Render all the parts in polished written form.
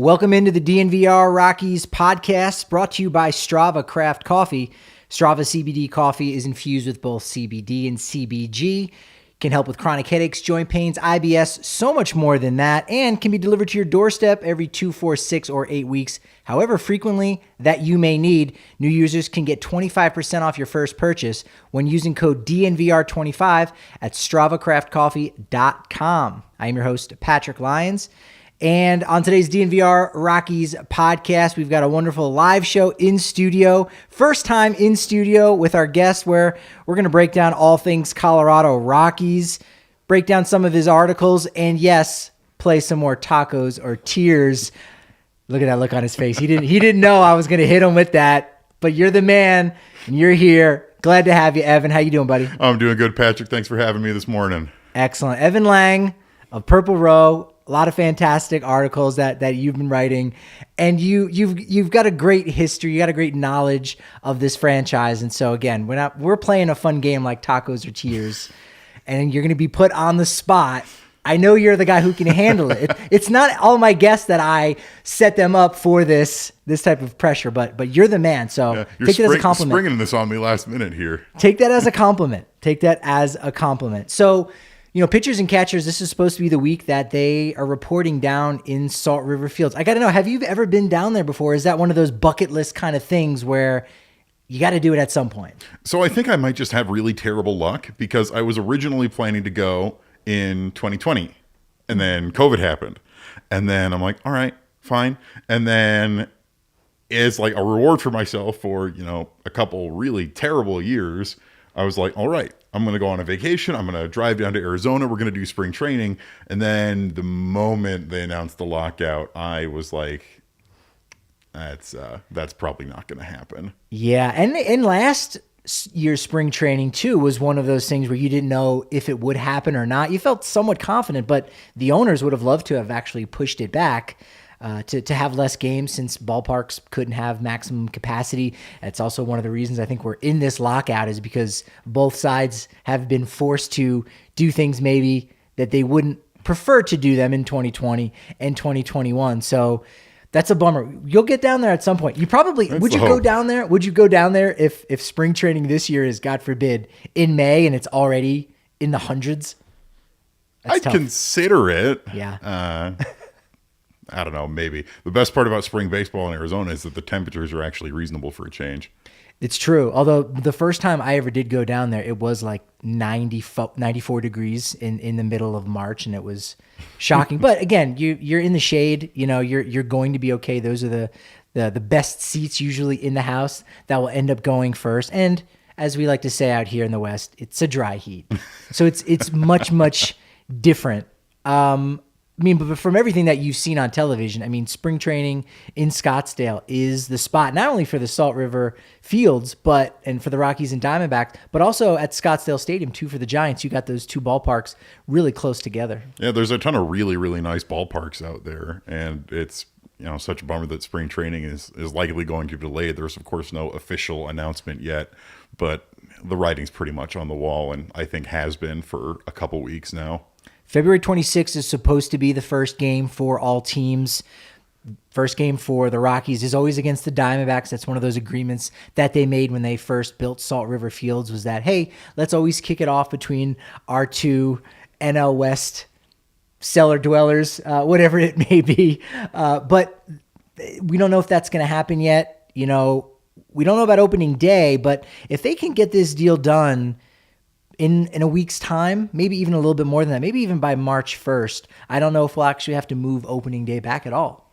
Welcome into the DNVR Rockies podcast, brought to you by Strava Craft Coffee. Strava CBD coffee is infused with both CBD and CBG. Can help with chronic headaches, joint pains, IBS, so much more than that, and can be delivered to your doorstep every 2, 4, 6, or 8 weeks, however frequently that you may need. New users can get 25% off your first purchase when using code DNVR25 at StravaCraftCoffee.com. I am your host, Patrick Lyons. And on today's DNVR Rockies podcast, we've got a wonderful live show in studio. First time in studio with our guest, where we're going to break down all things Colorado Rockies, break down some of his articles, and yes, play some more tacos or tears. Look at that look on his face. He didn't know I was going to hit him with that, but you're the man and you're here. Glad to have you, Evan. How you doing, buddy? I'm doing good, Patrick. Thanks for having me this morning. Excellent. Evan Lang of Purple Row. A lot of fantastic articles that you've been writing, and you've got a great history. You got a great knowledge of this franchise, and so again, we're playing a fun game like tacos or tears, and you're going to be put on the spot. I know you're the guy who can handle it. It's not all my guests that I set them up for this type of pressure, but you're the man. So take that as a compliment. You're springing this on me last minute here. Take that as a compliment. So, pitchers and catchers, this is supposed to be the week that they are reporting down in Salt River Fields. I got to know, have you ever been down there before? Is that one of those bucket list kind of things where you got to do it at some point? So I think I might just have really terrible luck, because I was originally planning to go in 2020, and then COVID happened. And then I'm like, all right, fine. And then as like a reward for myself for, a couple really terrible years, I was like, all right, I'm going to go on a vacation. I'm going to drive down to Arizona. We're going to do spring training. And then the moment they announced the lockout, I was like, that's probably not going to happen. Yeah. And last year's spring training too was one of those things where you didn't know if it would happen or not. You felt somewhat confident, but the owners would have loved to have actually pushed it back. To have less games, since ballparks couldn't have maximum capacity. That's also one of the reasons I think we're in this lockout, is because both sides have been forced to do things maybe that they wouldn't prefer to do them in 2020 and 2021. So that's a bummer. You'll get down there at some point. You probably would you go down there? Would you go down there if spring training this year is, God forbid, in May and it's already in the hundreds? I'd consider it. Yeah. I don't know, maybe. The best part about spring baseball in Arizona is that the temperatures are actually reasonable for a change. It's true. Although the first time I ever did go down there, it was like 94 degrees in the middle of March, and it was shocking. But again, you're in the shade. You're going to be okay. Those are the best seats usually in the house that will end up going first. And as we like to say out here in the West, it's a dry heat, so it's much different. But from everything that you've seen on television, spring training in Scottsdale is the spot, not only for the Salt River Fields, and for the Rockies and Diamondbacks, but also at Scottsdale Stadium, too, for the Giants. You got those two ballparks really close together. Yeah, there's a ton of really, really nice ballparks out there, and it's such a bummer that spring training is likely going to be delayed. There's, of course, no official announcement yet, but the writing's pretty much on the wall, and I think has been for a couple weeks now. February 26th is supposed to be the first game for all teams. First game for the Rockies is always against the Diamondbacks. That's one of those agreements that they made when they first built Salt River Fields, was that, hey, let's always kick it off between our two NL West cellar dwellers, whatever it may be. But we don't know if that's going to happen yet. We don't know about opening day, but if they can get this deal done in a week's time, maybe even a little bit more than that, maybe even by March 1st, I don't know if we'll actually have to move opening day back at all.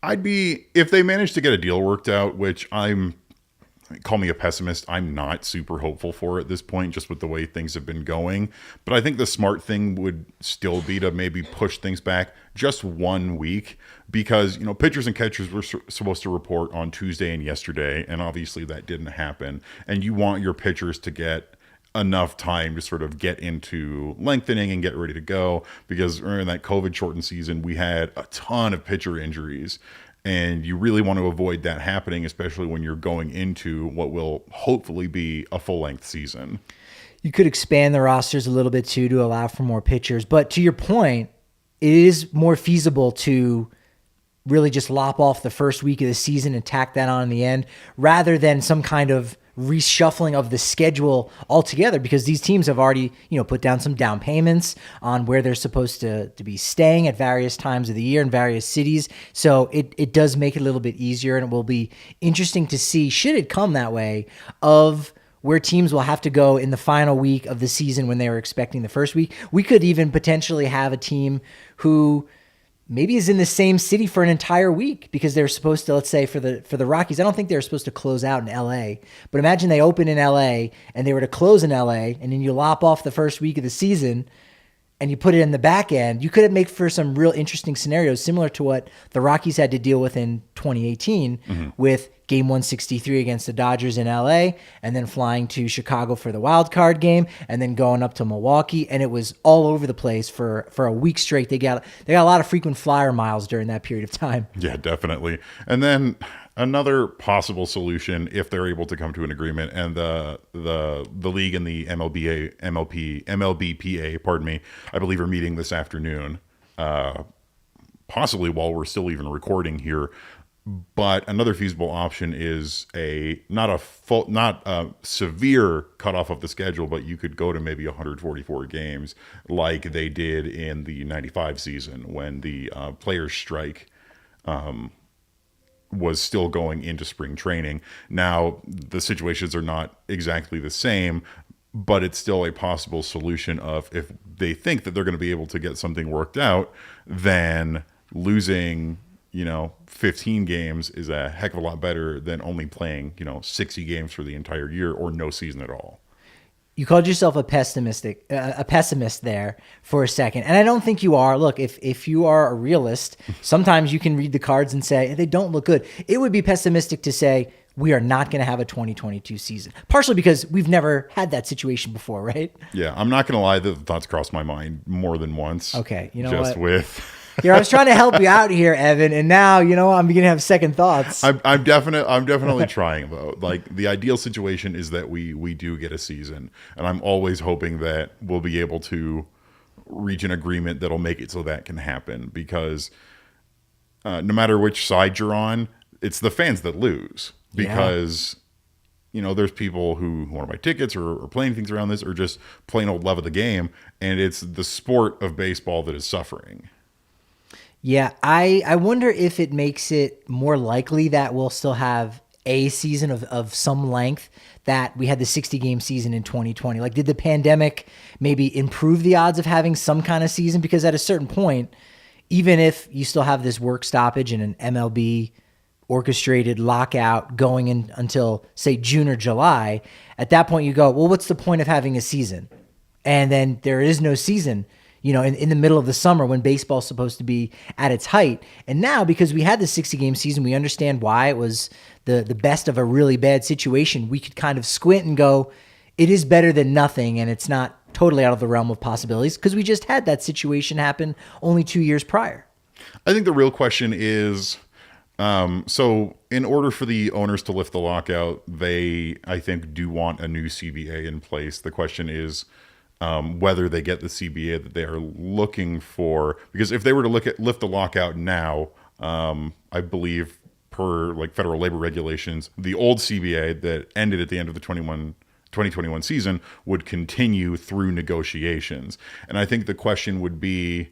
If they manage to get a deal worked out, which call me a pessimist, I'm not super hopeful for at this point, just with the way things have been going. But I think the smart thing would still be to maybe push things back just 1 week, because, pitchers and catchers were supposed to report on Tuesday and yesterday, and obviously that didn't happen. And you want your pitchers to get enough time to sort of get into lengthening and get ready to go, because in that COVID shortened season, we had a ton of pitcher injuries, and you really want to avoid that happening, especially when you're going into what will hopefully be a full length season. You could expand the rosters a little bit too, to allow for more pitchers, but to your point, it is more feasible to really just lop off the first week of the season and tack that on in the end, rather than some kind of reshuffling of the schedule altogether, because these teams have already, put down some down payments on where they're supposed to be staying at various times of the year in various cities. So it does make it a little bit easier, and it will be interesting to see, should it come that way, of where teams will have to go in the final week of the season when they were expecting the first week. We could even potentially have a team who maybe is in the same city for an entire week because they're supposed to, let's say for the Rockies, I don't think they're supposed to close out in LA, but imagine they open in LA and they were to close in LA, and then you lop off the first week of the season and you put it in the back end. You could make for some real interesting scenarios, similar to what the Rockies had to deal with in 2018 with Game 163 against the Dodgers in LA, and then flying to Chicago for the wild card game, and then going up to Milwaukee. And it was all over the place for a week straight. They got a lot of frequent flyer miles during that period of time. Yeah, definitely. And then another possible solution, if they're able to come to an agreement, and the league and the MLBPA, pardon me, I believe are meeting this afternoon, possibly while we're still even recording here. But another feasible option is not a severe cutoff of the schedule, but you could go to maybe 144 games like they did in the 95 season when the players' strike was still going into spring training. Now, the situations are not exactly the same, but it's still a possible solution of, if they think that they're going to be able to get something worked out, then losing 15 games is a heck of a lot better than only playing 60 games for the entire year or no season at all. You called yourself a pessimist there for a second, and I don't think you are. Look, if you are a realist, sometimes you can read the cards and say they don't look good. It would be pessimistic to say we are not going to have a 2022 season, partially because we've never had that situation before, right? Yeah, I'm not going to lie that the thoughts crossed my mind more than once. Okay, you know just what? with. I was trying to help you out here, Evan, and now I'm beginning to have second thoughts. I'm definitely trying though. Like, the ideal situation is that we do get a season, and I'm always hoping that we'll be able to reach an agreement that'll make it so that can happen. Because no matter which side you're on, it's the fans that lose. Because there's people who want to buy tickets or playing things around this, or just plain old love of the game, and it's the sport of baseball that is suffering. Yeah, I wonder if it makes it more likely that we'll still have a season of some length, that we had the 60-game season in 2020. Like, did the pandemic maybe improve the odds of having some kind of season? Because at a certain point, even if you still have this work stoppage and an MLB orchestrated lockout going in until, say, June or July, at that point you go, well, what's the point of having a season? And then there is no season in the middle of the summer when baseball's supposed to be at its height. And now, because we had the 60-game season, we understand why it was the best of a really bad situation. We could kind of squint and go, it is better than nothing, and it's not totally out of the realm of possibilities, because we just had that situation happen only 2 years prior. I think the real question is, so in order for the owners to lift the lockout, they, I think, do want a new CBA in place. The question is, whether they get the CBA that they are looking for. Because if they were to lift the lockout now, I believe per federal labor regulations, the old CBA that ended at the end of the 2021 season would continue through negotiations. And I think the question would be,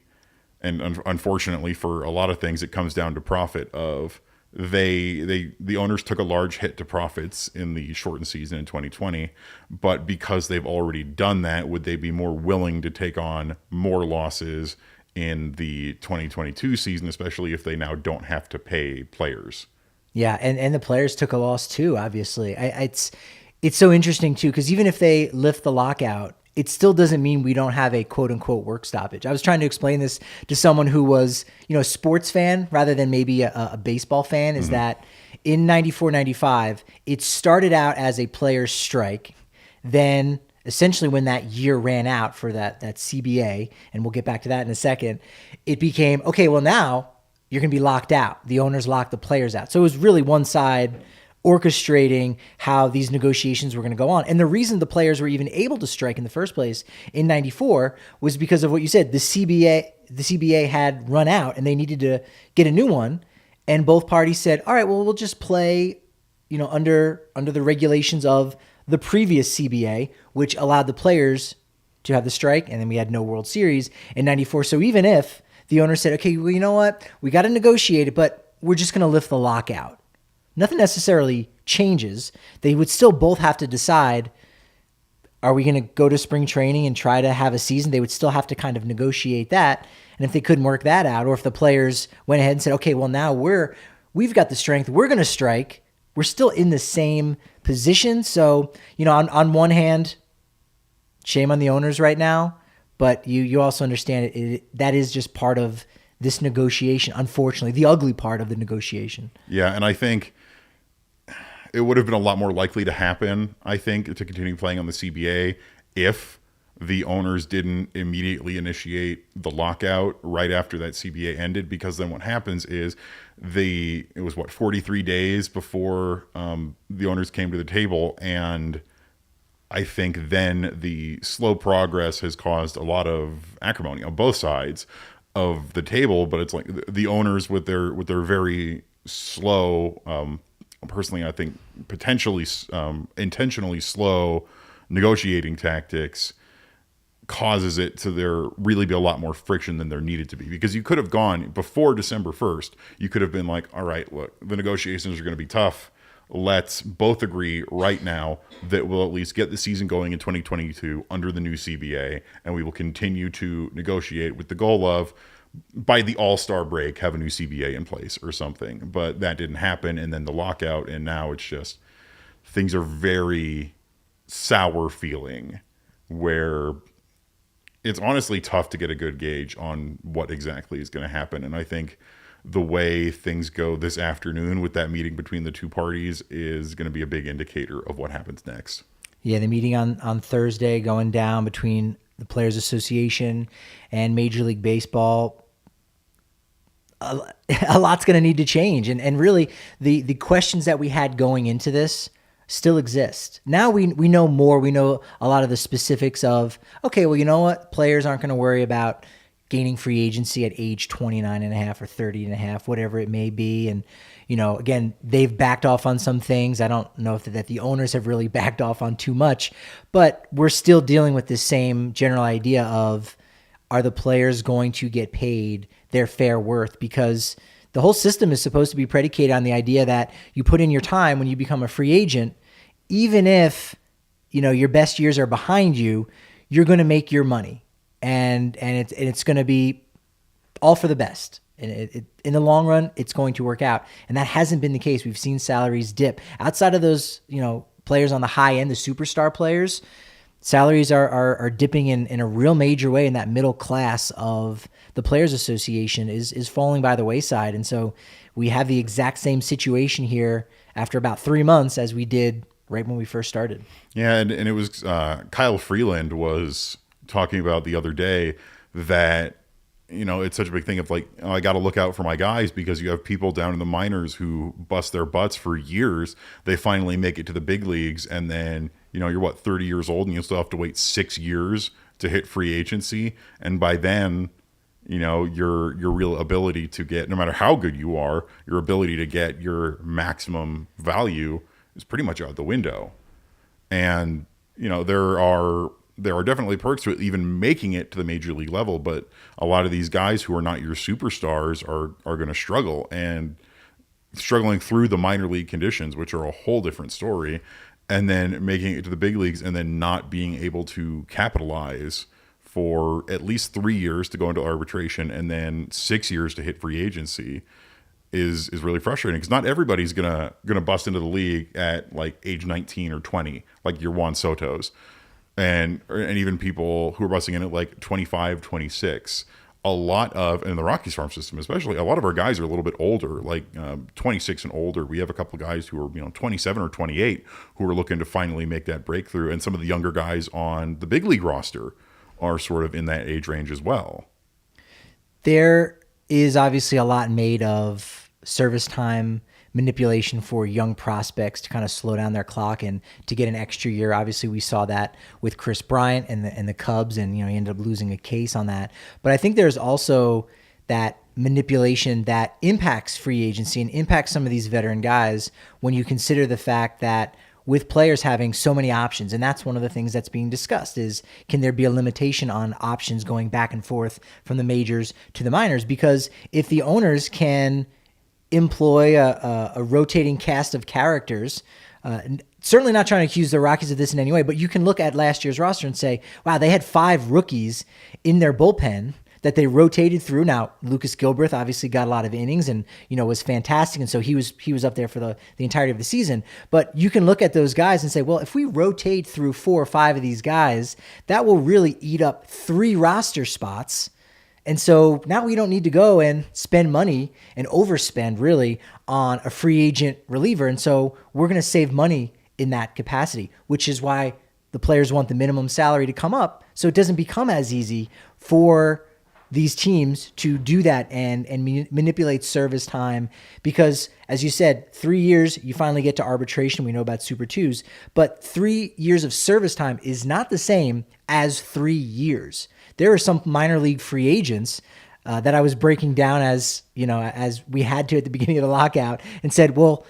and unfortunately for a lot of things, it comes down to profit of, the owners took a large hit to profits in the shortened season in 2020, but because they've already done that, would they be more willing to take on more losses in the 2022 season, especially if they now don't have to pay players? Yeah, and the players took a loss too, obviously. It's so interesting too, because even if they lift the lockout, it still doesn't mean we don't have a quote-unquote work stoppage. I was trying to explain this to someone who was, a sports fan rather than maybe a baseball fan, is that in 94, 95, it started out as a player's strike. Then essentially when that year ran out for that CBA, and we'll get back to that in a second, it became, okay, well now you're going to be locked out. The owners locked the players out. So it was really one side orchestrating how these negotiations were going to go on. And the reason the players were even able to strike in the first place in 94 was because of what you said. The CBA had run out and they needed to get a new one. And both parties said, all right, well, we'll just play, under the regulations of the previous CBA, which allowed the players to have the strike, and then we had no World Series in 94. So even if the owner said, okay, well, you know what? We got to negotiate it, but we're just going to lift the lockout. Nothing necessarily changes. They would still both have to decide, are we going to go to spring training and try to have a season? They would still have to kind of negotiate that. And if they couldn't work that out, or if the players went ahead and said, okay, well, now we've got the strength, we're going to strike, we're still in the same position. So, on one hand, shame on the owners right now, but you also understand that is just part of this negotiation, unfortunately, the ugly part of the negotiation. Yeah, and I think it would have been a lot more likely to happen, I think, to continue playing on the CBA if the owners didn't immediately initiate the lockout right after that CBA ended, because then what happens is it was 43 days before the owners came to the table, and I think then the slow progress has caused a lot of acrimony on both sides of the table. But it's like the owners with their very slow, personally, I think potentially intentionally slow negotiating tactics causes it to there really be a lot more friction than there needed to be. Because you could have gone before December 1st, you could have been like, all right, look, the negotiations are going to be tough. Let's both agree right now that we'll at least get the season going in 2022 under the new CBA, and we will continue to negotiate with the goal of, by the All-Star break, have a new CBA in place or something. But that didn't happen, and then the lockout, and now it's just things are very sour feeling, where it's honestly tough to get a good gauge on what exactly is going to happen. And I think the way things go this afternoon with that meeting between the two parties is going to be a big indicator of what happens next. Yeah, the meeting on Thursday going down between the Players Association and Major League Baseball, a lot's going to need to change. And really, the questions that we had going into this still exist. Now we know more. We know a lot of the specifics of, okay, well, you know what? Players aren't going to worry about gaining free agency at age 29 and a half or 30 and a half, whatever it may be. And, again, they've backed off on some things. I don't know if that the owners have really backed off on too much, but we're still dealing with this same general idea of, are the players going to get paid their fair worth? Because the whole system is supposed to be predicated on the idea that you put in your time when you become a free agent. Even if, your best years are behind you, you're going to make your money, and it's going to be all for the best. And in the long run, it's going to work out. And that hasn't been the case. We've seen salaries dip outside of those, players on the high end, the superstar players. Salaries are dipping in a real major way, and that middle class of the Players Association is falling by the wayside. And so we have the exact same situation here after about 3 months as we did right when we first started. Yeah, and it was Kyle Freeland was talking about the other day that, it's such a big thing of like, oh, I got to look out for my guys, because you have people down in the minors who bust their butts for years. They finally make it to the big leagues, and then, you're 30 years old, and you still have to wait 6 years to hit free agency. And by then, your real ability to get, no matter how good you are, your ability to get your maximum value is pretty much out the window. And there are definitely perks to it, even making it to the major league level, but a lot of these guys who are not your superstars are going to struggle, and struggling through the minor league conditions, which are a whole different story, and then making it to the big leagues, and then not being able to capitalize for at least 3 years to go into arbitration, and then 6 years to hit free agency is really frustrating, because not everybody's gonna bust into the league at like age 19 or 20, like your Juan Soto's, and even people who are busting in at like 25, 26. A lot of, in the Rockies farm system especially, a lot of our guys are a little bit older, like 26 and older. We have a couple of guys who are 27 or 28 who are looking to finally make that breakthrough, and some of the younger guys on the big league roster are sort of in that age range as well. There is obviously a lot made of service time manipulation for young prospects to kind of slow down their clock and to get an extra year. Obviously, we saw that with Chris Bryant and the Cubs, and he ended up losing a case on that. But I think there's also that manipulation that impacts free agency and impacts some of these veteran guys when you consider the fact that with players having so many options, and that's one of the things that's being discussed, is can there be a limitation on options going back and forth from the majors to the minors? Because if the owners can employ a rotating cast of characters, certainly not trying to accuse the Rockies of this in any way, but you can look at last year's roster and say, wow, they had 5 rookies in their bullpen that they rotated through. Now, Lucas Gilbreth obviously got a lot of innings and, was fantastic. And so he was up there for the entirety of the season. But you can look at those guys and say, well, if we rotate through 4 or 5 of these guys, that will really eat up 3 roster spots. And so now we don't need to go and spend money and overspend really on a free agent reliever. And so we're going to save money in that capacity, which is why the players want the minimum salary to come up. So it doesn't become as easy for these teams to do that and manipulate service time, because as you said, 3 years, you finally get to arbitration. We know about Super 2s, but 3 years of service time is not the same as 3 years. There are some minor league free agents that I was breaking down as we had to at the beginning of the lockout, and said, well,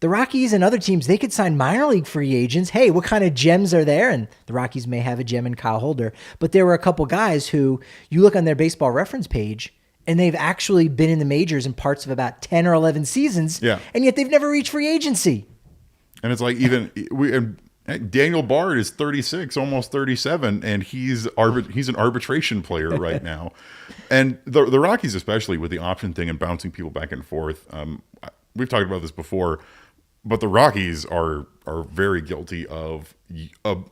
the Rockies and other teams, they could sign minor league free agents. Hey, what kind of gems are there? And the Rockies may have a gem in Kyle Holder, but there were a couple guys who you look on their baseball reference page and they've actually been in the majors in parts of about 10 or 11 seasons. Yeah. And yet they've never reached free agency. And it's like Daniel Bard is 36, almost 37, and he's an arbitration player right now. And the Rockies, especially with the option thing and bouncing people back and forth, we've talked about this before, but the Rockies are very guilty of,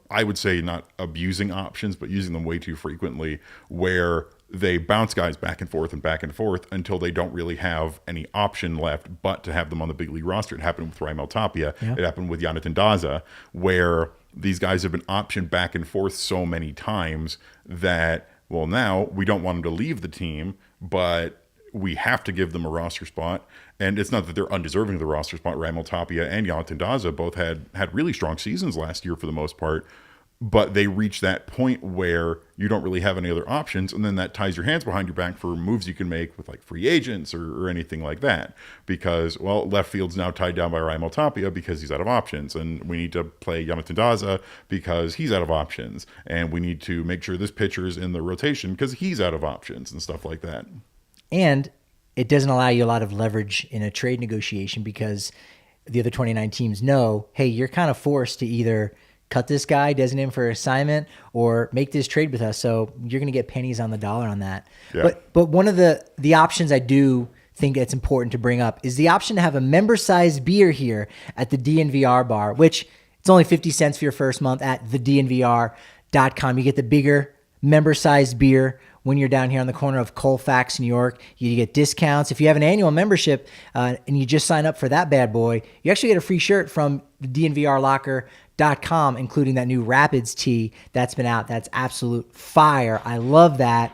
I would say, not abusing options, but using them way too frequently, where they bounce guys back and forth until they don't really have any option left but to have them on the big league roster. It happened with Raimel Tapia. Yeah. It happened with Jonathan Daza, where these guys have been optioned back and forth so many times that, well, now we don't want them to leave the team, but we have to give them a roster spot. And it's not that they're undeserving of the roster spot. Raimel Tapia and Jonathan Daza both had really strong seasons last year for the most part, but they reach that point where you don't really have any other options, and then that ties your hands behind your back for moves you can make with like free agents or anything like that. Because, well, left field's now tied down by Raimel Tapia because he's out of options, and we need to play Jonathan Daza because he's out of options, and we need to make sure this pitcher is in the rotation because he's out of options and stuff like that. And it doesn't allow you a lot of leverage in a trade negotiation, because the other 29 teams know, hey, you're kind of forced to either cut this guy, designate him for assignment, or make this trade with us. So you're going to get pennies on the dollar on that. Yeah. But one of the options I do think that's important to bring up is the option to have a member-sized beer here at the DNVR bar, which it's only 50 cents for your first month at thednvr.com. You get the bigger member-sized beer when you're down here on the corner of Colfax, New York. You get discounts. If you have an annual membership and you just sign up for that bad boy, you actually get a free shirt from the DNVRlocker.com, including that new Rapids tee that's been out. That's absolute fire. I love that.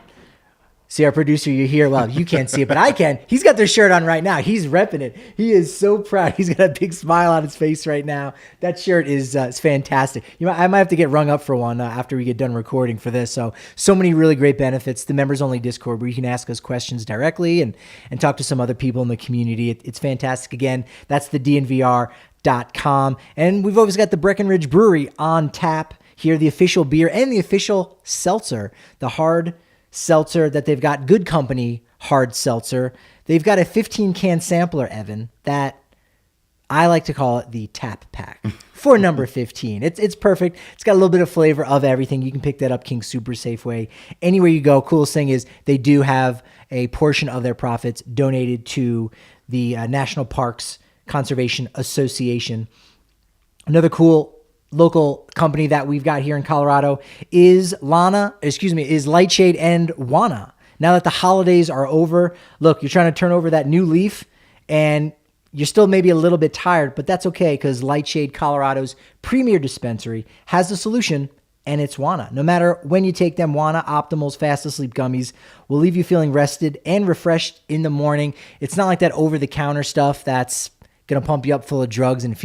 See, our producer, you're here. Well, you can't see it, but I can. He's got their shirt on right now. He's repping it. He is so proud. He's got a big smile on his face right now. That shirt is fantastic. I might have to get rung up for one after we get done recording for this. So many really great benefits. The members-only Discord where you can ask us questions directly and talk to some other people in the community. It's fantastic. Again, that's the DNVR.com. And we've always got the Breckenridge Brewery on tap here, the official beer and the official seltzer, the hard seltzer that they've got, Good Company hard seltzer. They've got a 15-can sampler, Evan, that I like to call it the tap pack for number 15. It's perfect. It's got a little bit of flavor of everything. You can pick that up King Super Safeway. Anywhere you go, coolest thing is they do have a portion of their profits donated to the National Parks Conservation Association. Another cool local company that we've got here in Colorado is Lightshade and Wana. Now that the holidays are over, look, you're trying to turn over that new leaf and you're still maybe a little bit tired, but that's okay because Lightshade, Colorado's premier dispensary, has the solution, and it's Wana. No matter when you take them, Wana Optimal's Fast Asleep Gummies will leave you feeling rested and refreshed in the morning. It's not like that over-the-counter stuff that's going to pump you up full of drugs and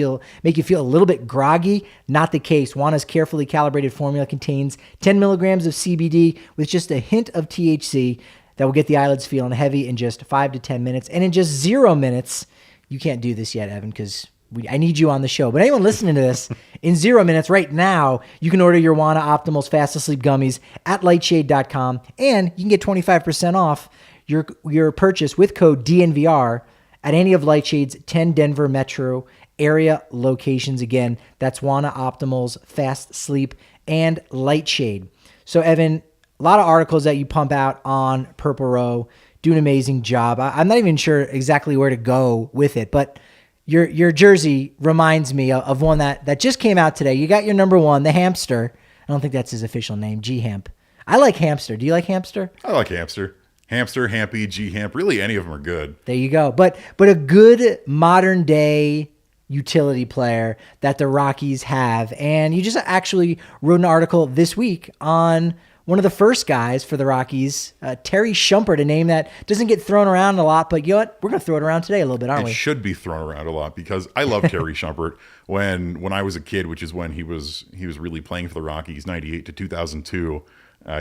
make you feel a little bit groggy. Not the case. Wana's carefully calibrated formula contains 10 milligrams of CBD with just a hint of THC. that will get the eyelids feeling heavy in just 5 to 10 minutes. And in just 0 minutes, you can't do this yet, Evan, because I need you on the show. But anyone listening to this, in 0 minutes right now, you can order your Wana Optimals Fast Asleep Gummies at lightshade.com, and you can get 25% off your purchase with code DNVR at any of Lightshade's 10 Denver metro area locations. Again, that's Wana Optimals Fast Sleep and Lightshade. So, Evan, a lot of articles that you pump out on Purple Row, do an amazing job. I'm not even sure exactly where to go with it, but your jersey reminds me of one that just came out today. You got your number 1, the Hamster. I don't think that's his official name, G-Hamp. I like Hamster. Do you like Hamster? I like Hamster. Hamster, Hampy, G-Hamp. Really, any of them are good. There you go. But a good modern day utility player that the Rockies have. And you just actually wrote an article this week on one of the first guys for the Rockies, Terry Shumpert, a name that doesn't get thrown around a lot, but you know what? We're going to throw it around today a little bit, aren't we? It should be thrown around a lot because I love Terry Shumpert. When I was a kid, which is when he was really playing for the Rockies, 98 to 2002,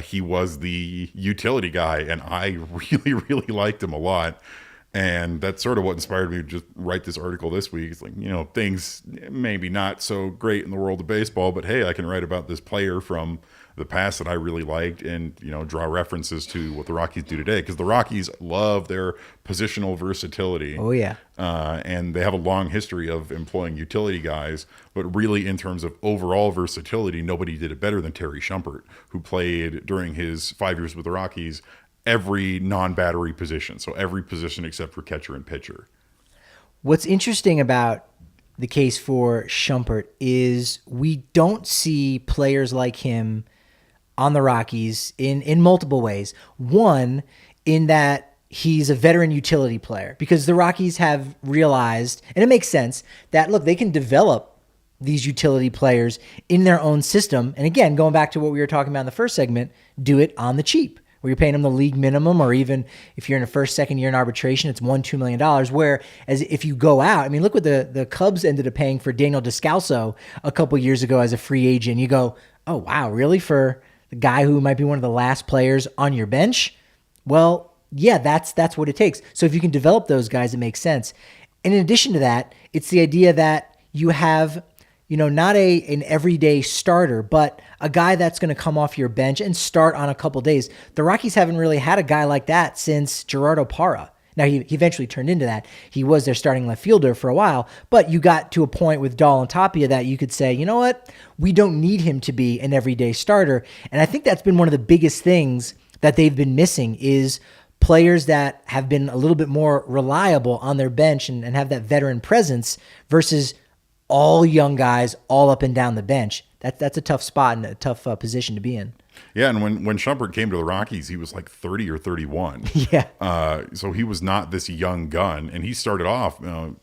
he was the utility guy, and I really, really liked him a lot. And that's sort of what inspired me to just write this article this week. It's like, things maybe not so great in the world of baseball, but hey, I can write about this player from the past that I really liked and, draw references to what the Rockies do today. Because the Rockies love their positional versatility. Oh, yeah. And they have a long history of employing utility guys. But really, in terms of overall versatility, nobody did it better than Terry Shumpert, who played during his 5 years with the Rockies every non-battery position. So every position except for catcher and pitcher. What's interesting about the case for Shumpert is we don't see players like him on the Rockies in multiple ways. One, in that he's a veteran utility player, because the Rockies have realized, and it makes sense, that, look, they can develop these utility players in their own system. And again, going back to what we were talking about in the first segment, do it on the cheap, where you're paying them the league minimum, or even if you're in a first, second year in arbitration, it's $2 million. Whereas if you go out, I mean, look what the Cubs ended up paying for Daniel Descalso a couple years ago as a free agent. You go, oh, wow, really? For the guy who might be one of the last players on your bench? Well, yeah, that's what it takes. So if you can develop those guys, it makes sense. And in addition to that, it's the idea that you have, not an everyday starter, but a guy that's going to come off your bench and start on a couple days. The Rockies haven't really had a guy like that since Gerardo Parra. Now, he eventually turned into that. He was their starting left fielder for a while, but you got to a point with Dahl and Tapia that you could say, you know what? We don't need him to be an everyday starter. And I think that's been one of the biggest things that they've been missing is players that have been a little bit more reliable on their bench and have that veteran presence versus all young guys all up and down the bench. That's a tough spot and a tough position to be in. Yeah, and when Shumpert came to the Rockies, he was like 30 or 31. Yeah. So he was not this young gun, and he started off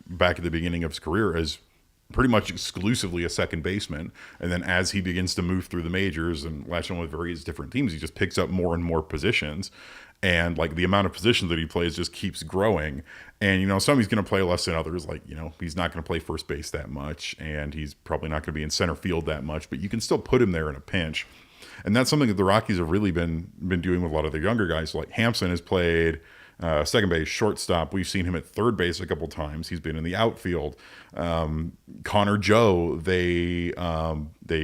back at the beginning of his career as pretty much exclusively a second baseman. And then as he begins to move through the majors and latch on with various different teams, he just picks up more and more positions. And like the amount of positions that he plays just keeps growing. And, some he's going to play less than others. Like, he's not going to play first base that much, and he's probably not going to be in center field that much, but you can still put him there in a pinch. And that's something that the Rockies have really been doing with a lot of their younger guys. Like Hampson has played second base, shortstop. We've seen him at third base a couple times. He's been in the outfield. Connor Joe, they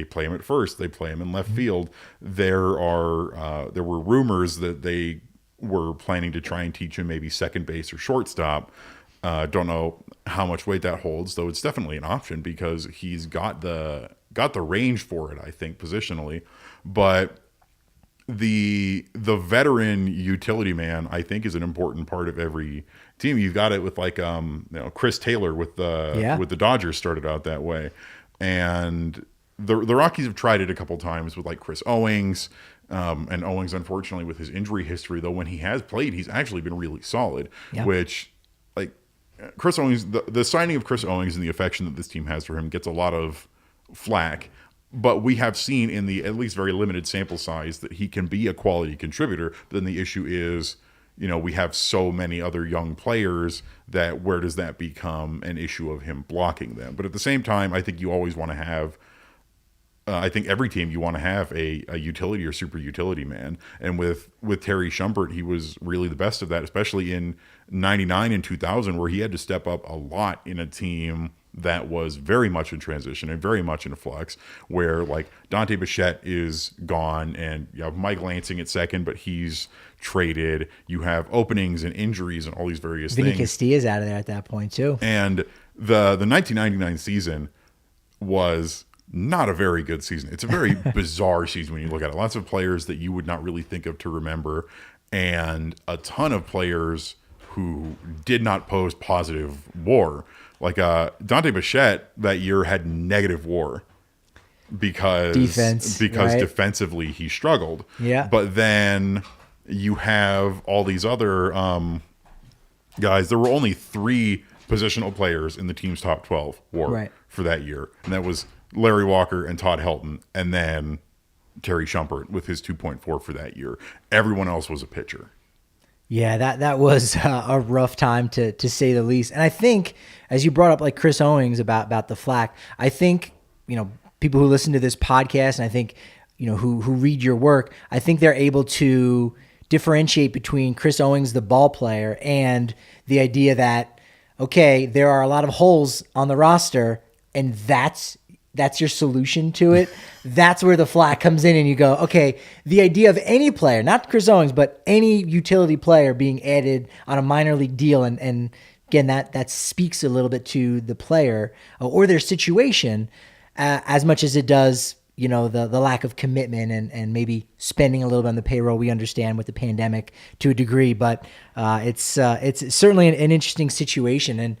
play him at first. They play him in left field. There were rumors that they were planning to try and teach him maybe second base or shortstop. Don't know how much weight that holds, though it's definitely an option because he's got the range for it, I think, positionally. But the veteran utility man, I think, is an important part of every team. You've got it with like Chris Taylor with the Dodgers started out that way, and the Rockies have tried it a couple times with like Chris Owings. And Owings, unfortunately, with his injury history, though, when he has played, he's actually been really solid. Yeah. Which, like Chris Owings, the signing of Chris Owings and the affection that this team has for him gets a lot of flack. But we have seen in the at least very limited sample size that he can be a quality contributor. But then the issue is, we have so many other young players that where does that become an issue of him blocking them? But at the same time, I think you always want to have I think every team you want to have a utility or super utility man. And with Terry Shumpert, he was really the best of that, especially in 99 and 2000, where he had to step up a lot in a team that was very much in transition and very much in flux, where like Dante Bichette is gone and you have Mike Lansing at second, but he's traded. You have openings and injuries and all these various Vinny things. Castilla's out of there at that point too. And the 1999 season was not a very good season. It's a very bizarre season when you look at it. Lots of players that you would not really think of to remember, and a ton of players who did not pose positive WAR. Like Dante Bichette that year had negative WAR because right? defensively he struggled. Yeah. But then you have all these other guys. There were only 3 positional players in the team's top 12 WAR for that year, and that was Larry Walker and Todd Helton, and then Terry Shumpert with his 2.4 for that year. Everyone else was a pitcher. Yeah, that was a rough time to say the least. And I think, as you brought up, like Chris Owings about the flack, I think, people who listen to this podcast, and I think, who read your work, I think they're able to differentiate between Chris Owings, the ball player, and the idea that, okay, there are a lot of holes on the roster, and that's your solution to it. That's where the flack comes in, and you go, okay, the idea of any player, not Chris Owings, but any utility player being added on a minor league deal, and again, that speaks a little bit to the player or their situation as much as it does, the lack of commitment and maybe spending a little bit on the payroll. We understand with the pandemic to a degree, but it's certainly an interesting situation. And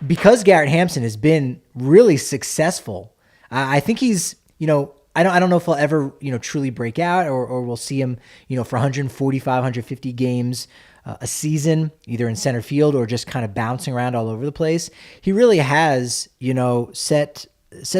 because Garrett Hampson has been really successful, I think he's, I don't know if he'll ever, truly break out or we'll see him, for 145, 150 games a season, either in center field or just kind of bouncing around all over the place. He really has, set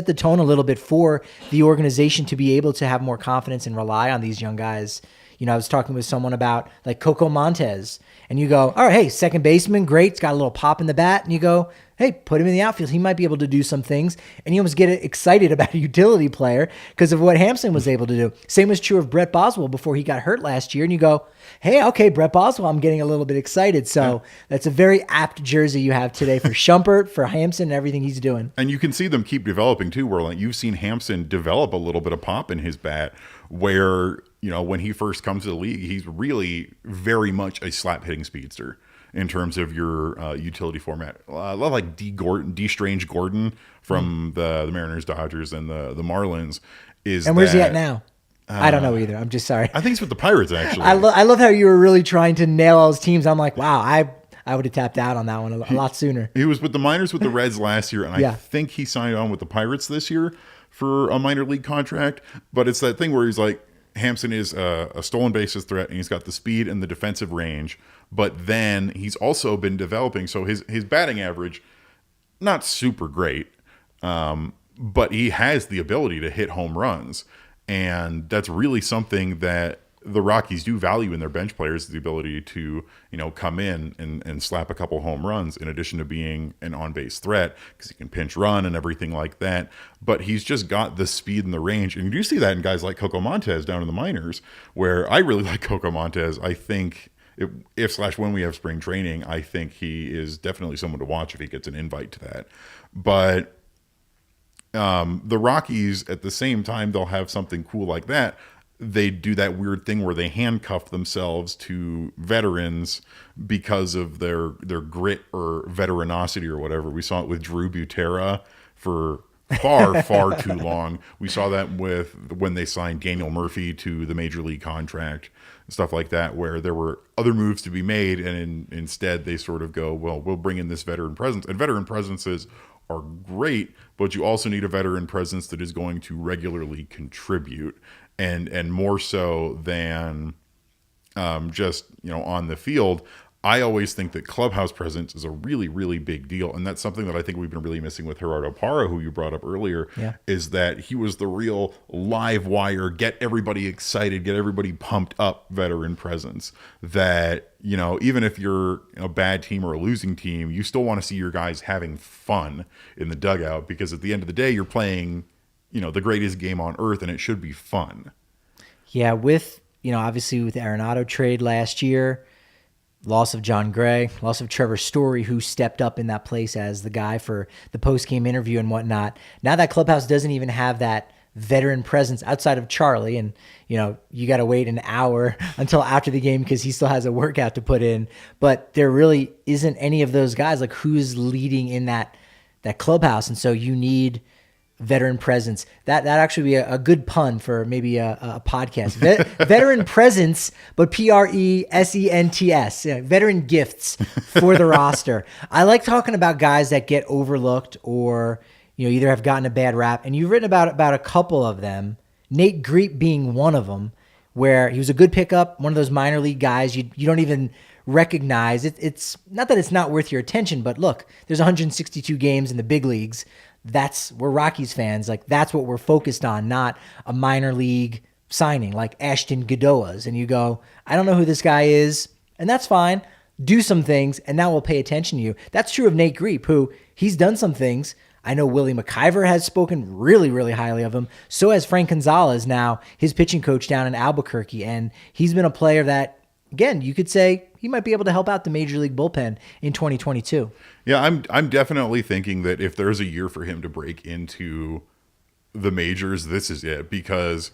the tone a little bit for the organization to be able to have more confidence and rely on these young guys. I was talking with someone about like Coco Montez, and you go, all right, hey, second baseman, great. It's got a little pop in the bat. And you go, hey, put him in the outfield. He might be able to do some things. And you almost get excited about a utility player because of what Hampson was able to do. Same was true of Brett Boswell before he got hurt last year. And you go, hey, okay, Brett Boswell, I'm getting a little bit excited. So that's a very apt jersey you have today for Shumpert, for Hampson, and everything he's doing. And you can see them keep developing too, where like you've seen Hampson develop a little bit of pop in his bat where, when he first comes to the league, he's really very much a slap hitting speedster in terms of your utility format. A lot like D. Strange Gordon from the Mariners, Dodgers, and the Marlins. And where's he at now? I don't know either. I'm just sorry. I think he's with the Pirates, actually. I love how you were really trying to nail all his teams. I'm like, wow, I would have tapped out on that one a lot sooner. He was with the minors with the Reds last year, and I think he signed on with the Pirates this year for a minor league contract. But it's that thing where he's like, Hampson is a stolen bases threat, and he's got the speed and the defensive range. But then he's also been developing. So his batting average, not super great, but he has the ability to hit home runs. And that's really something that the Rockies do value in their bench players, the ability to, come in and slap a couple home runs in addition to being an on-base threat because he can pinch run and everything like that. But he's just got the speed and the range. And you do see that in guys like Coco Montez down in the minors, where I really like Coco Montez. I think when we have spring training, I think he is definitely someone to watch if he gets an invite to that. But the Rockies, at the same time, they'll have something cool like that. They do that weird thing where they handcuff themselves to veterans because of their grit or veteranosity or whatever. We saw it with Drew Butera for far too long. We saw that with when they signed Daniel Murphy to the major league contract, stuff like that, where there were other moves to be made, and instead they sort of go, well, we'll bring in this veteran presence. And veteran presences are great, but you also need a veteran presence that is going to regularly contribute. And more so than just, on the field. I always think that clubhouse presence is a really, really big deal. And that's something that I think we've been really missing with Gerardo Parra, who you brought up earlier, is that he was the real live wire, get everybody excited, get everybody pumped up veteran presence. That, even if you're a bad team or a losing team, you still want to see your guys having fun in the dugout, because at the end of the day, you're playing the greatest game on earth, and it should be fun. Yeah, with, obviously with the Arenado trade last year, loss of John Gray, loss of Trevor Story, who stepped up in that place as the guy for the post-game interview and whatnot. Now that clubhouse doesn't even have that veteran presence outside of Charlie, and you got to wait an hour until after the game because he still has a workout to put in. But there really isn't any of those guys. Like, who's leading in that clubhouse? And so you need veteran presence. That actually be a good pun for maybe a podcast. Veteran presence, but PRESENTS. Veteran gifts for the roster. I like talking about guys that get overlooked or either have gotten a bad rap. And you've written about a couple of them. Nate Grieb being one of them, where he was a good pickup, one of those minor league guys you don't even recognize. It's not that it's not worth your attention, but look, there's 162 games in the big leagues. We're Rockies fans. Like, that's what we're focused on, not a minor league signing like Ashton Godoa's. And you go, I don't know who this guy is, and that's fine. Do some things, and now we'll pay attention to you. That's true of Nate Grieb, who he's done some things. I know Willie McIver has spoken really, really highly of him. So has Frank Gonzalez, now his pitching coach down in Albuquerque. And he's been a player that, again, you could say he might be able to help out the Major League bullpen in 2022. Yeah, I'm definitely thinking that if there's a year for him to break into the majors, this is it. Because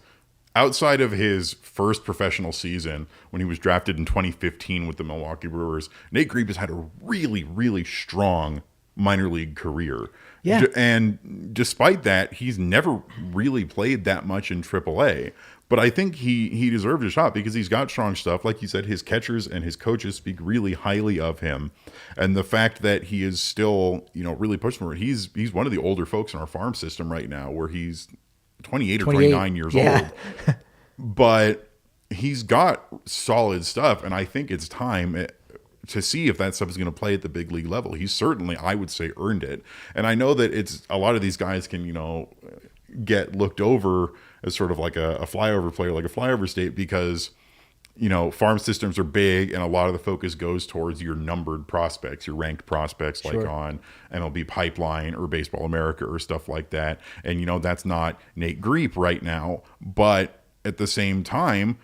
outside of his first professional season, when he was drafted in 2015 with the Milwaukee Brewers, Nate Grieb has had a really, really strong minor league career. Yeah. And despite that, he's never really played that much in AAA. But I think he deserved a shot because he's got strong stuff. Like you said, his catchers and his coaches speak really highly of him. And the fact that he is still, really pushing for it. He's one of the older folks in our farm system right now, where he's 28 or 29 years old. But he's got solid stuff. And I think it's time to see if that stuff is going to play at the big league level. He's certainly, I would say, earned it. And I know that it's a lot of these guys can, get looked over as sort of like a flyover player, like a flyover state, because, farm systems are big and a lot of the focus goes towards your numbered prospects, your ranked prospects, like on MLB Pipeline or Baseball America or stuff like that. And, that's not Nate Grieb right now. But at the same time,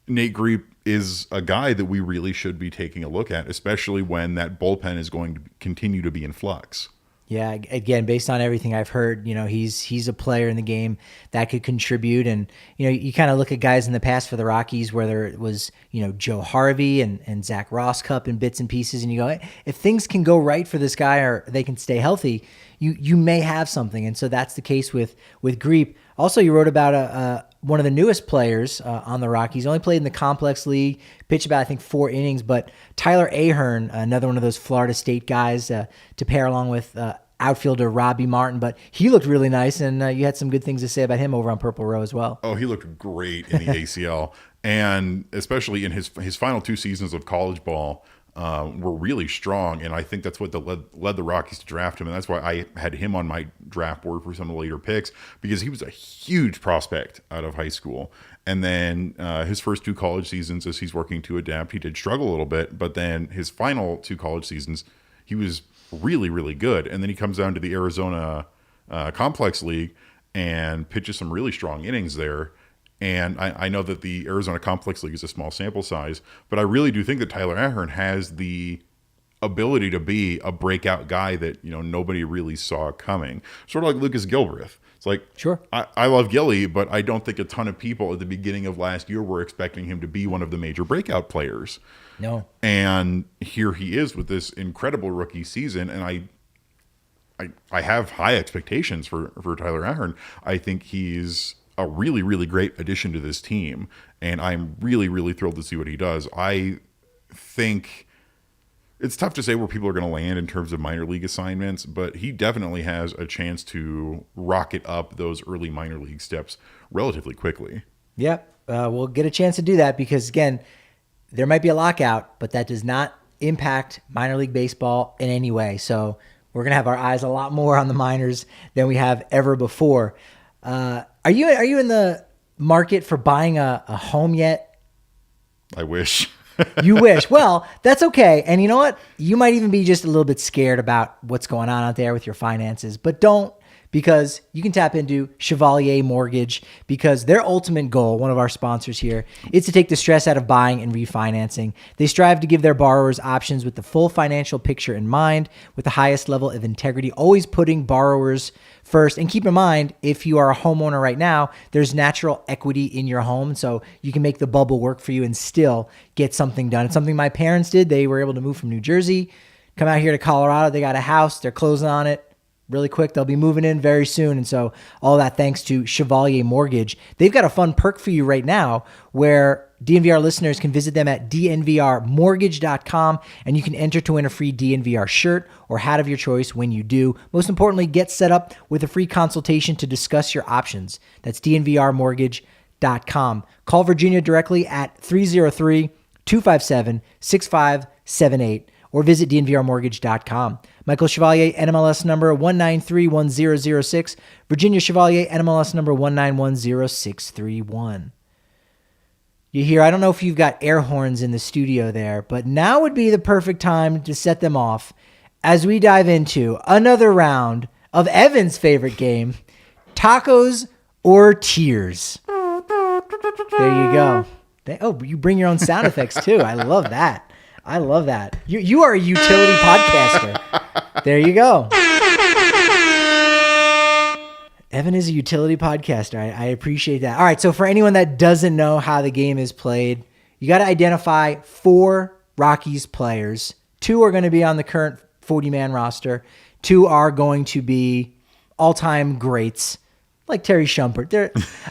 Nate Grieb is a guy that we really should be taking a look at, especially when that bullpen is going to continue to be in flux. Yeah, again, based on everything I've heard, he's a player in the game that could contribute. And, you kind of look at guys in the past for the Rockies, whether it was, Joe Harvey and Zach Rosscup in bits and pieces, and you go, hey, if things can go right for this guy or they can stay healthy, you may have something. And so that's the case with Grieb. Also, you wrote about one of the newest players on the Rockies. Only played in the complex league, pitched about, I think, 4 innings. But Tyler Ahern, another one of those Florida State guys to pair along with outfielder Robbie Martin. But he looked really nice, and you had some good things to say about him over on Purple Row as well. Oh, he looked great in the ACL. And especially in his final 2 seasons of college ball, were really strong, and I think that's what led the Rockies to draft him, and that's why I had him on my draft board for some of the later picks, because he was a huge prospect out of high school. And then his first 2 college seasons, as he's working to adapt, he did struggle a little bit, but then his final 2 college seasons, he was really, really good. And then he comes down to the Arizona Complex League and pitches some really strong innings there. And I know that the Arizona Complex League is a small sample size, but I really do think that Tyler Ahern has the ability to be a breakout guy that, nobody really saw coming. Sort of like Lucas Gilbreth. It's like, sure, I love Gilly, but I don't think a ton of people at the beginning of last year were expecting him to be one of the major breakout players. No. And here he is with this incredible rookie season, and I have high expectations for Tyler Ahern. I think he's a really, really great addition to this team, and I'm really, really thrilled to see what he does. I think it's tough to say where people are going to land in terms of minor league assignments, but he definitely has a chance to rocket up those early minor league steps relatively quickly. Yep. We'll get a chance to do that because, again, there might be a lockout, but that does not impact minor league baseball in any way. So we're going to have our eyes a lot more on the minors than we have ever before. Are you in the market for buying a home yet? I wish. You wish. Well, that's okay. And you know what? You might even be just a little bit scared about what's going on out there with your finances, but don't because you can tap into Chevalier Mortgage, because their ultimate goal, one of our sponsors here, is to take the stress out of buying and refinancing. They strive to give their borrowers options with the full financial picture in mind, with the highest level of integrity, always putting borrowers first. And keep in mind, if you are a homeowner right now, there's natural equity in your home, so you can make the bubble work for you and still get something done. It's something my parents did. They were able to move from New Jersey, come out here to Colorado. They got a house. They're closing on it really quick. They'll be moving in very soon. And so all that thanks to Chevalier Mortgage. They've got a fun perk for you right now where DNVR listeners can visit them at dnvrmortgage.com, and you can enter to win a free DNVR shirt or hat of your choice when you do. Most importantly, get set up with a free consultation to discuss your options. That's dnvrmortgage.com. Call Virginia directly at 303-257-6578 or visit dnvrmortgage.com. Michael Chevalier, NMLS number 1931006. Virginia Chevalier, NMLS number 1910631. You hear, I don't know if you've got air horns in the studio there, but now would be the perfect time to set them off as we dive into another round of Evan's favorite game, Tacos or Tears. There you go. Oh, you bring your own sound effects too. I love that. I love that. You are a utility podcaster. There you go. Evan is a utility podcaster. I appreciate that. All right, so for anyone that doesn't know how the game is played, you got to identify 4 Rockies players. 2 are going to be on the current 40-man roster. 2 are going to be all-time greats, like Terry Shumpert.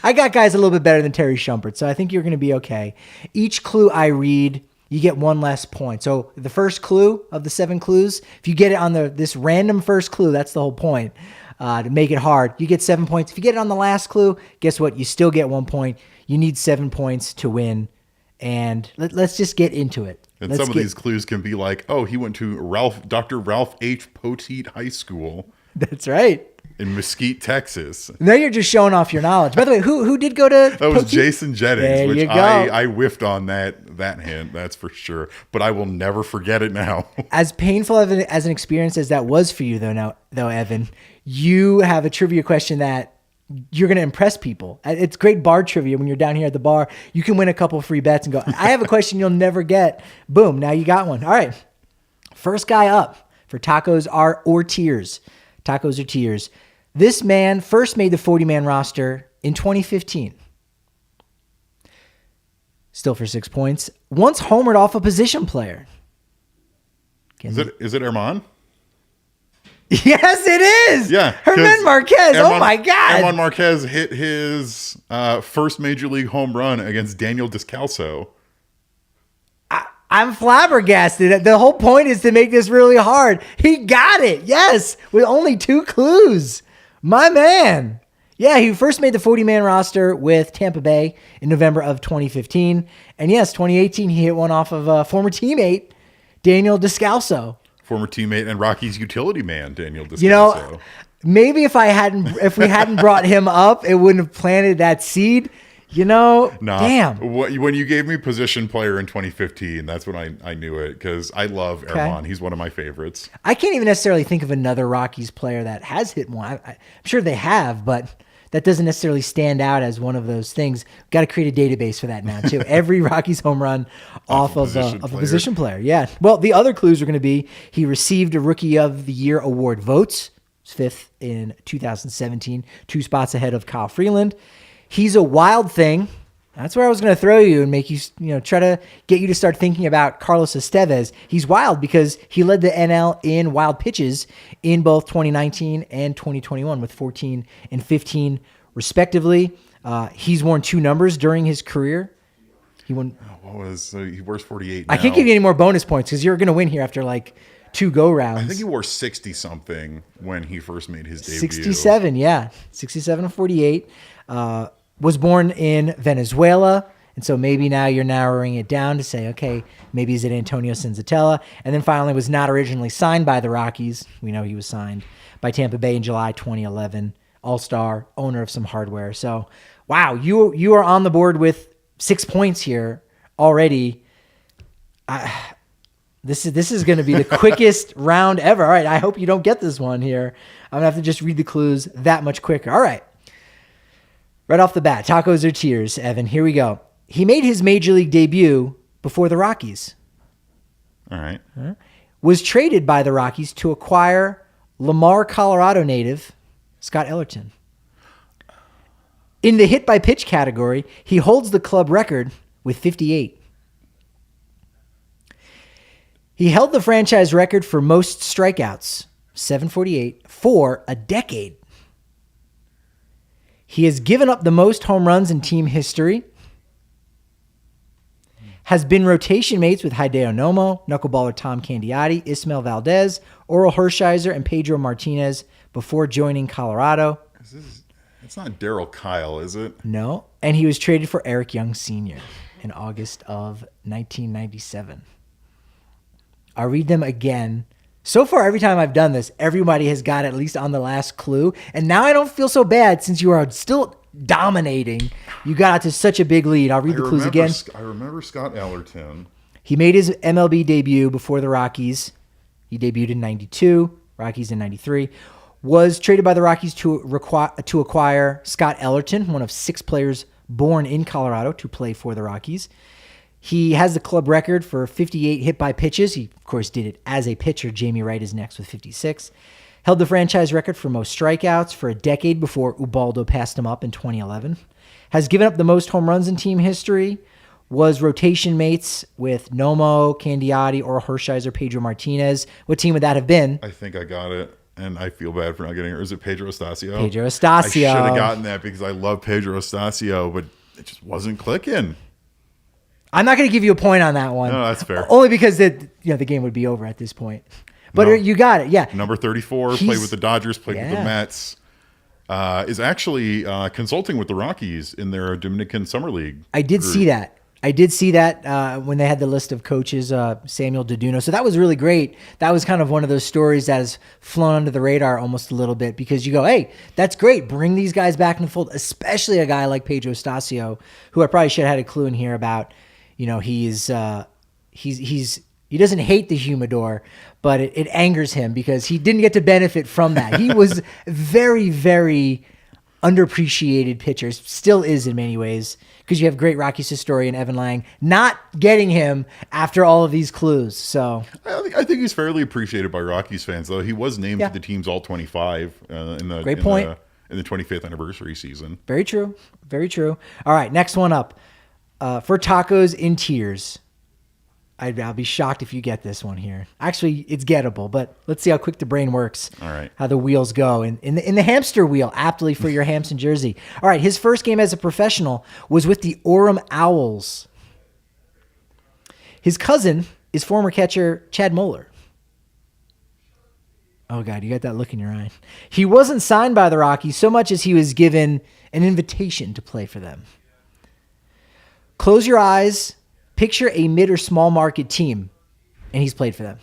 I got guys a little bit better than Terry Shumpert, so I think you're going to be okay. Each clue I read, you get 1 less point. So the first clue of the 7 clues, if you get it on this random first clue, that's the whole point, to make it hard. You get 7 points. If you get it on the last clue, guess what? You still get 1 point. You need 7 points to win. And let's just get into it. And some of these clues can be like, oh, he went to Dr. Ralph H. Poteet High School. That's right. In Mesquite, Texas. Now you're just showing off your knowledge. By the way, who did go to That was Jason Jennings, there which I whiffed on that hint, that's for sure. But I will never forget it now. As painful as an experience as that was for you, though, Evan, you have a trivia question that you're going to impress people. It's great bar trivia when you're down here at the bar. You can win a couple free bets and go, I have a question you'll never get. Boom, now you got one. All right. First guy up for Tacos or Tears. Tacos or Tears. This man first made the 40-man roster in 2015. Still for 6 points. Once homered off a position player. Is it Herman? Yes, it is. Yeah. Herman Marquez. Oh, my God. Herman Marquez hit his first major league home run against Daniel Descalso. I'm flabbergasted. The whole point is to make this really hard. He got it. Yes. With only 2 clues. My man. Yeah, he first made the 40-man roster with Tampa Bay in November of 2015. And yes, 2018, he hit one off of a former teammate, Daniel Descalso. Former teammate and Rockies utility man, Daniel Descalso. You know, maybe if we hadn't brought him up, it wouldn't have planted that seed. You know, damn. When you gave me position player in 2015, that's when I knew it, because I love Herman. He's one of my favorites. I can't even necessarily think of another Rockies player that has hit one. I'm sure they have, but that doesn't necessarily stand out as one of those things. Got to create a database for that now, too. Every Rockies home run off of a position player. Yeah. Well, the other clues are going to be he received a Rookie of the Year award votes. 5th in 2017, 2 spots ahead of Kyle Freeland. He's a wild thing. That's where I was going to throw you and make you, try to get you to start thinking about Carlos Estevez. He's wild because he led the NL in wild pitches in both 2019 and 2021 with 14 and 15 respectively. He's worn 2 numbers during his career. He won. He wears 48 now. I can't give you any more bonus points because you're going to win here after like 2 go rounds. I think he wore 60 something when he first made his debut. 67, yeah. 67 and 48. Was born in Venezuela, and so maybe now you're narrowing it down to say, okay, maybe is it Antonio Senzatella? And then finally was not originally signed by the Rockies. We know he was signed by Tampa Bay in July 2011. All-star, owner of some hardware. So, wow, you are on the board with 6 points here already. This is going to be the quickest round ever. All right, I hope you don't get this one here. I'm going to have to just read the clues that much quicker. All right. Right off the bat, tacos or tears, Evan. Here we go. He made his major league debut before the Rockies. All right. Was traded by the Rockies to acquire Lamar, Colorado native Scott Ellerton. In the hit by pitch category, he holds the club record with 58. He held the franchise record for most strikeouts, 748, for a decade. He has given up the most home runs in team history. Has been rotation mates with Hideo Nomo, knuckleballer Tom Candiotti, Ismael Valdez, Oral Hershiser, and Pedro Martinez before joining Colorado. It's not Darryl Kyle, is it? No. And he was traded for Eric Young Sr. in August of 1997. I'll read them again. So far, every time I've done this, everybody has got at least on the last clue. And now I don't feel so bad since you are still dominating. You got out to such a big lead. I'll read the clues again. I remember Scott Ellerton. He made his MLB debut before the Rockies. He debuted in 92, Rockies in 93. Was traded by the Rockies to acquire Scott Ellerton, one of 6 players born in Colorado to play for the Rockies. He has the club record for 58 hit by pitches. He, of course, did it as a pitcher. Jamie Wright is next with 56. Held the franchise record for most strikeouts for a decade before Ubaldo passed him up in 2011. Has given up the most home runs in team history. Was rotation mates with Nomo, Candiotti, Oral Hershiser, Pedro Martinez. What team would that have been? I think I got it, and I feel bad for not getting it. Or is it Pedro Estacio? Pedro Estacio. I should have gotten that because I love Pedro Estacio, but it just wasn't clicking. I'm not going to give you a point on that one. No, that's fair. Only because the game would be over at this point. But No. you got it, yeah. Number 34, played with the Dodgers, played with the Mets. Is actually consulting with the Rockies in their Dominican Summer League. I did see that. When they had the list of coaches, Samuel Deduno. So that was really great. That was kind of one of those stories that has flown under the radar almost a little bit because you go, hey, that's great. Bring these guys back in the fold, especially a guy like Pedro Estacio, who I probably should have had a clue in here about. You know, he doesn't hate the humidor, but it angers him because he didn't get to benefit from that. He was very, very underappreciated pitcher, still is in many ways, because you have great Rockies historian Evan Lang not getting him after all of these clues. So I think he's fairly appreciated by Rockies fans, though. He was named to the team's All-25 in the 25th anniversary season. Very true. Very true. All right, next one up. For tacos in tears. I'll be shocked if you get this one here. Actually, it's gettable, but let's see how quick the brain works. All right. How the wheels go. In the hamster wheel, aptly for your Hampton jersey. All right, his first game as a professional was with the Orem Owls. His cousin is former catcher Chad Moeller. Oh, God, you got that look in your eye. He wasn't signed by the Rockies so much as he was given an invitation to play for them. Close your eyes, picture a mid or small market team, and he's played for them.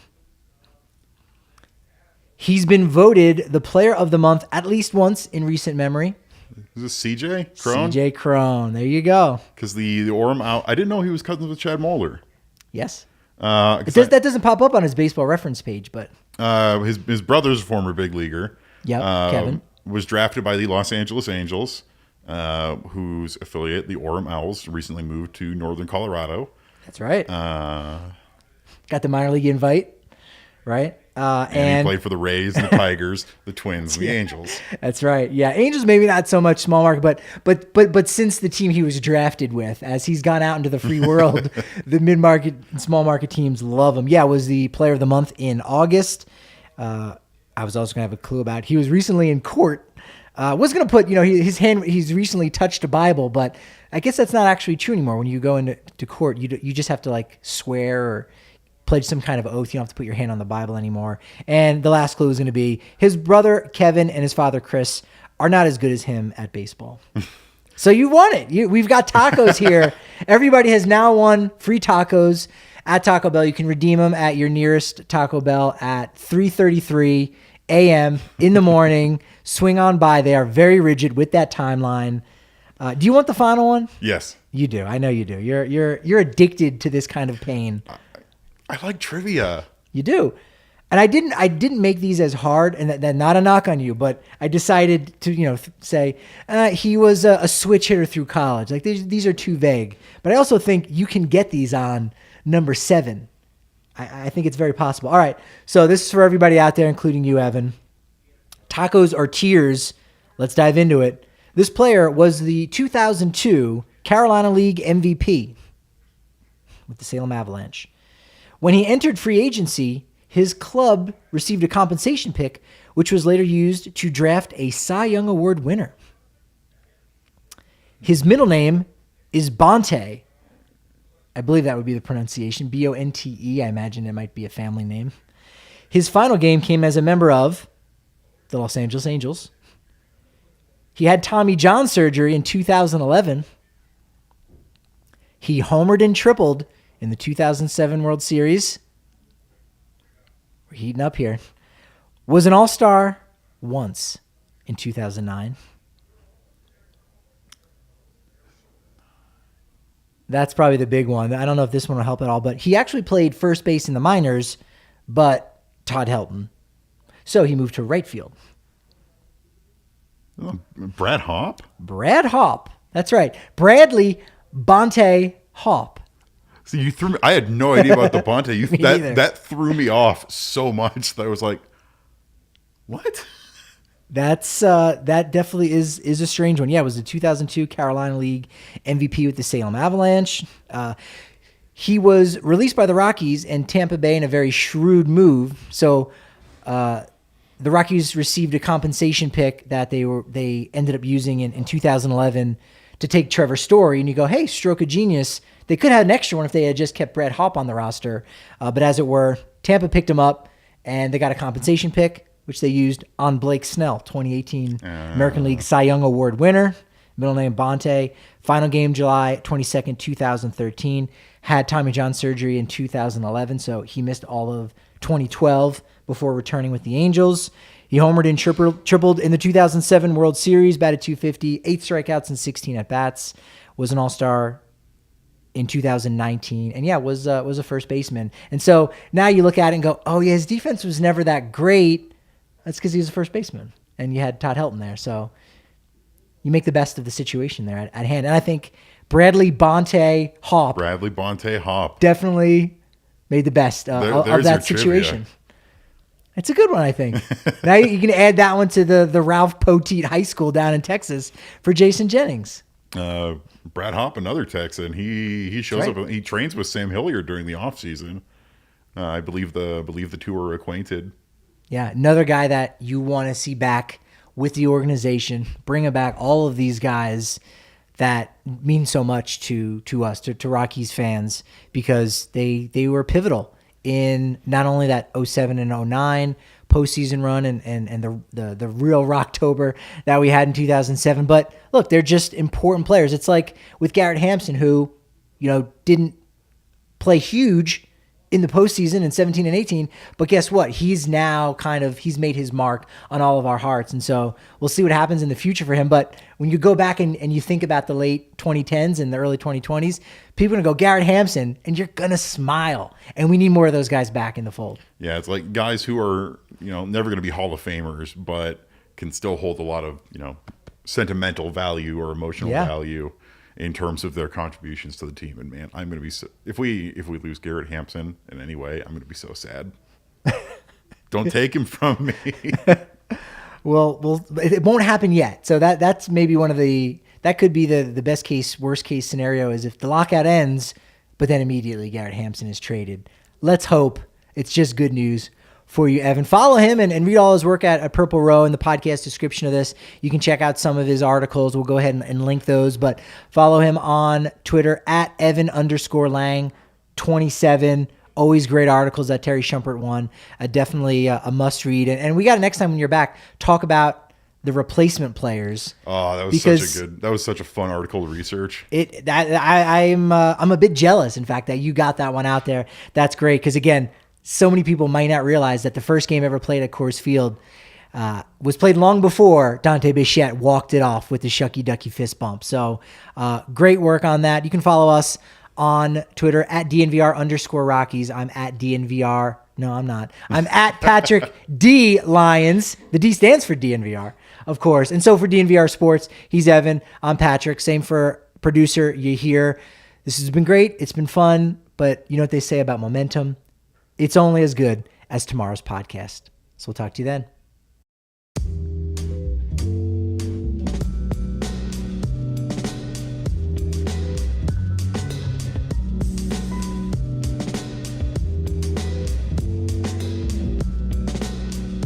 He's been voted the player of the month at least once in recent memory. Is this CJ Crone? CJ Crone. There you go. Because the Orem out, I didn't know he was cousins with Chad Moeller. Yes. That doesn't pop up on his baseball reference page, but his brother's a former big leaguer. Yep, Kevin. Was drafted by the Los Angeles Angels. Whose affiliate, the Orem Owls, recently moved to northern Colorado. That's right. Got the minor league invite, right? And he played for the Rays, the Tigers, the Twins, and the Angels. That's right. Yeah, Angels maybe not so much small market, but since the team he was drafted with, as he's gone out into the free world, the mid-market and small market teams love him. Yeah, was the player of the month in August. I was also going to have a clue about it. He was recently in court. Was going to put, his hand, he's recently touched a Bible, but I guess that's not actually true anymore. When you go into court, you just have to swear or pledge some kind of oath. You don't have to put your hand on the Bible anymore. And the last clue is going to be his brother, Kevin, and his father, Chris, are not as good as him at baseball. So you won it. We've got tacos here. Everybody has now won free tacos at Taco Bell. You can redeem them at your nearest Taco Bell at 3:33 a.m. in the morning. Swing on by. They are very rigid with that timeline. Do you want the final one? Yes. You do. I know you do. You're addicted to this kind of pain. I like trivia. You do. And I didn't make these as hard, and that not a knock on you, but I decided to, say he was a switch hitter through college. Like these are too vague. But I also think you can get these on number 7. I think it's very possible. All right. So this is for everybody out there, including you, Evan. Tacos or tears? Let's dive into it. This player was the 2002 Carolina League MVP with the Salem Avalanche. When he entered free agency, his club received a compensation pick, which was later used to draft a Cy Young Award winner. His middle name is Bonte. I believe that would be the pronunciation. Bonte. I imagine it might be a family name. His final game came as a member of the Los Angeles Angels. He had Tommy John surgery in 2011. He homered and tripled in the 2007 World Series. We're heating up here. Was an all-star once in 2009. That's probably the big one. I don't know if this one will help at all, but he actually played first base in the minors, but Todd Helton. So he moved to right field. Brad Hopp? Brad Hopp. That's right. Bradley Bonte Hopp. See, you threw me. I had no idea about the Bonte. That threw me off so much that I was like, "What?" That definitely is a strange one. Yeah, it was the 2002 Carolina League MVP with the Salem Avalanche. He was released by the Rockies and Tampa Bay in a very shrewd move. So the Rockies received a compensation pick that they ended up using in 2011 to take Trevor Story. And you go, hey, stroke of genius. They could have an extra one if they had just kept Brad Hopp on the roster. But as it were, Tampa picked him up, and they got a compensation pick, which they used on Blake Snell, 2018 American League Cy Young Award winner. Middle name Bonte. Final game July 22nd, 2013. Had Tommy John surgery in 2011, so he missed all of 2012 before returning with the Angels. He homered and tripled in the 2007 World Series, batted .250, 8 strikeouts and 16 at-bats. Was an all-star in 2019, and was a first baseman. And so now you look at it and go, oh yeah, his defense was never that great. That's because he was a first baseman, and you had Todd Helton there. So you make the best of the situation there at hand. And I think Bradley Bonte Hopp definitely made the best of that situation. Trivia. It's a good one, I think. Now you can add that one to the Ralph Poteet High School down in Texas for Jason Jennings. Brad Hopp, another Texan. He shows up. He trains with Sam Hilliard during the off season. I believe the two are acquainted. Yeah, another guy that you want to see back with the organization. Bring back all of these guys that mean so much to us, to Rockies fans, because they were pivotal in not only that 07 and 09 postseason run and the real Rocktober that we had in 2007. But look, they're just important players. It's like with Garrett Hampson, who, didn't play huge in the postseason in 17 and 18, but guess what? He's now he's made his mark on all of our hearts. And so we'll see what happens in the future for him. But when you go back and you think about the late 2010s and the early 2020s, people are going to go Garrett Hampson, and you're going to smile. And we need more of those guys back in the fold. Yeah, it's like guys who are, never going to be Hall of Famers, but can still hold a lot of, sentimental value or emotional value in terms of their contributions to the team. And man, I'm going to be if we lose Garrett Hampson in any way, I'm going to be so sad. Don't take him from me. Well, it won't happen yet. So that's maybe that could be the best case, worst case scenario is if the lockout ends, but then immediately Garrett Hampson is traded. Let's hope it's just good news for you, Evan. Follow him and read all his work at Purple Row in the podcast description of this. You can check out some of his articles. We'll go ahead and link those, but follow him on Twitter at Evan_Lang27. Always great articles that Terry Shumpert won. Definitely a must read. And we got it next time when you're back, talk about the replacement players. Oh, that was such a fun article to research. I'm a bit jealous, in fact, that you got that one out there. That's great. Cause again, so many people might not realize that the first game ever played at Coors Field was played long before Dante Bichette walked it off with the shucky ducky fist bump. So great work on that. You can follow us on Twitter at DNVR_Rockies. I'm at DNVR. No, I'm not. I'm at Patrick D Lyons. The D stands for DNVR, of course. And so for DNVR Sports, he's Evan. I'm Patrick. Same for producer Yahir. This has been great. It's been fun. But you know what they say about momentum? It's only as good as tomorrow's podcast. So we'll talk to you then.